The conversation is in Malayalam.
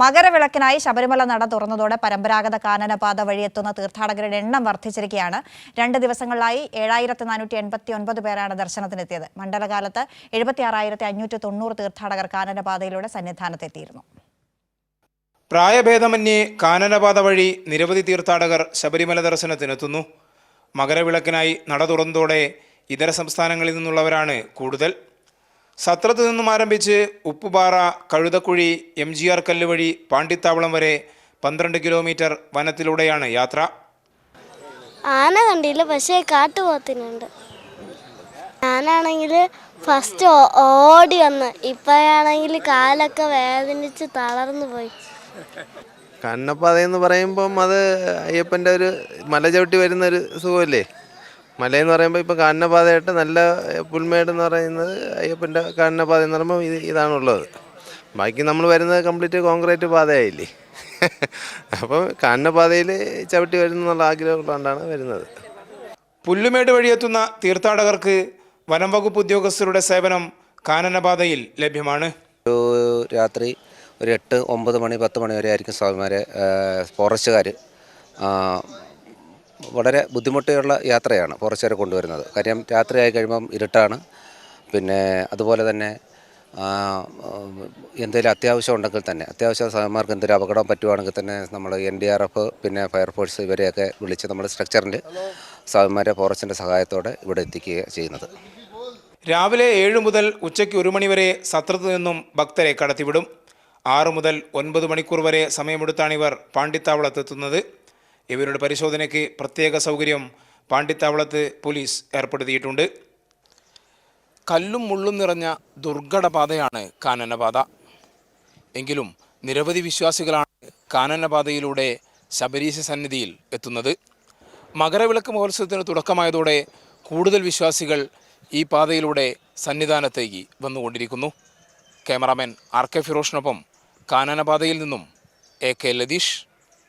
മകരവിളക്കിനായി ശബരിമല നട തുറന്നതോടെ പരമ്പരാഗത കാനനപാത വഴിയെത്തുന്ന തീർത്ഥാടകരുടെ എണ്ണം വർദ്ധിച്ചിരിക്കുകയാണ്. 2 ദിവസങ്ങളിലായി 7489 പേരാണ് ദർശനത്തിനെത്തിയത്. മണ്ഡലകാലത്ത് 76,590 തീർത്ഥാടകർ കാനനപാതയിലൂടെ സന്നിധാനത്തെത്തിയിരുന്നു. പ്രായഭേദമന്യേ കാനനപാത വഴി നിരവധി തീർത്ഥാടകർ ശബരിമല ദർശനത്തിനെത്തുന്നു. മകരവിളക്കിനായി നട തുറന്നതോടെ ഇതര സംസ്ഥാനങ്ങളിൽ നിന്നുള്ളവരാണ് കൂടുതൽ. സത്രത്ത് നിന്നും ആരംഭിച്ച് ഉപ്പുപാറ, കഴുതക്കുഴി, MGR കല്ല് വഴി പാണ്ടിത്താവളം വരെ 12 കിലോമീറ്റർ വനത്തിലൂടെയാണ് യാത്ര. ആന കണ്ടില്ല, പക്ഷേ കാട്ടുപോത്തിനുണ്ട്. ഞാനാണെങ്കിൽ ഫസ്റ്റ് ഓടി വന്ന്, ഇപ്പോഴാണെങ്കിൽ കാലൊക്കെ വേദനിച്ച് തളർന്നു പോയി. കാനനപാതയെന്ന് പറയുമ്പം അത് അയ്യപ്പൻ്റെ ഒരു മല ചവിട്ടി വരുന്നൊരു സുഖമല്ലേ. മലയെന്ന് പറയുമ്പോൾ ഇപ്പോൾ കാനനപാതയായിട്ട് നല്ല പുൽമേടെന്ന് പറയുന്നത് അയ്യപ്പൻ്റെ കാനനപാത എന്ന് പറയുമ്പോൾ ഇതാണുള്ളത്. ബാക്കി നമ്മൾ വരുന്നത് കംപ്ലീറ്റ് കോൺക്രീറ്റ് പാതയായില്ലേ. അപ്പോൾ കാനനപാതയിൽ ചവിട്ടി വരുന്നുള്ള ആഗ്രഹമുള്ളതുകൊണ്ടാണ് വരുന്നത്. പുല്ലുമേട് വഴിയെത്തുന്ന തീർത്ഥാടകർക്ക് വനം വകുപ്പ് ഉദ്യോഗസ്ഥരുടെ സേവനം കാനനപാതയിൽ ലഭ്യമാണ്. രാത്രി ഒരു 8, 9 മണി 10 മണി വരെ ആയിരിക്കും സ്വാമിമാരെ ഫോറസ്റ്റുകാർ വളരെ ബുദ്ധിമുട്ടുള്ള യാത്രയാണ് ഫോറസ്റ്റുകാരെ കൊണ്ടുവരുന്നത്. കാര്യം രാത്രിയായി കഴിയുമ്പം ഇരുട്ടാണ്. പിന്നെ അതുപോലെ തന്നെ എന്തെങ്കിലും അത്യാവശ്യം ഉണ്ടെങ്കിൽ തന്നെ, അത്യാവശ്യ സ്വാമിമാർക്ക് എന്തെങ്കിലും അപകടം പറ്റുവാണെങ്കിൽ തന്നെ നമ്മൾ NDRF പിന്നെ ഫയർഫോഴ്സ് ഇവരെയൊക്കെ വിളിച്ച് നമ്മൾ സ്ട്രക്ചറിൽ സ്വാമിമാരെ ഫോറസ്റ്റിൻ്റെ സഹായത്തോടെ ഇവിടെ എത്തിക്കുക ചെയ്യുന്നത്. രാവിലെ 7 മുതൽ ഉച്ചയ്ക്ക് 1 മണി വരെ സത്രത്ത് നിന്നും ഭക്തരെ കടത്തിവിടും. 6 മുതൽ 9 മണിക്കൂർ വരെ സമയമെടുത്താണിവർ പാണ്ടിത്താവളത്തെത്തുന്നത്. ഇവരുടെ പരിശോധനയ്ക്ക് പ്രത്യേക സൗകര്യം പാണ്ടിത്താവളത്ത് പോലീസ് ഏർപ്പെടുത്തിയിട്ടുണ്ട്. കല്ലും മുള്ളും നിറഞ്ഞ ദുർഘട പാതയാണ് കാനനപാത. എങ്കിലും നിരവധി വിശ്വാസികളാണ് കാനനപാതയിലൂടെ ശബരീശ സന്നിധിയിൽ എത്തുന്നത്. മകരവിളക്ക് മഹോത്സവത്തിന് തുടക്കമായതോടെ കൂടുതൽ വിശ്വാസികൾ ഈ പാതയിലൂടെ സന്നിധാനത്തേക്ക് വന്നുകൊണ്ടിരിക്കുന്നു. ക്യാമറാമാൻ RK ഫിറോഷിനൊപ്പം കാനനപാതയിൽ നിന്നും AK ലതീഷ്.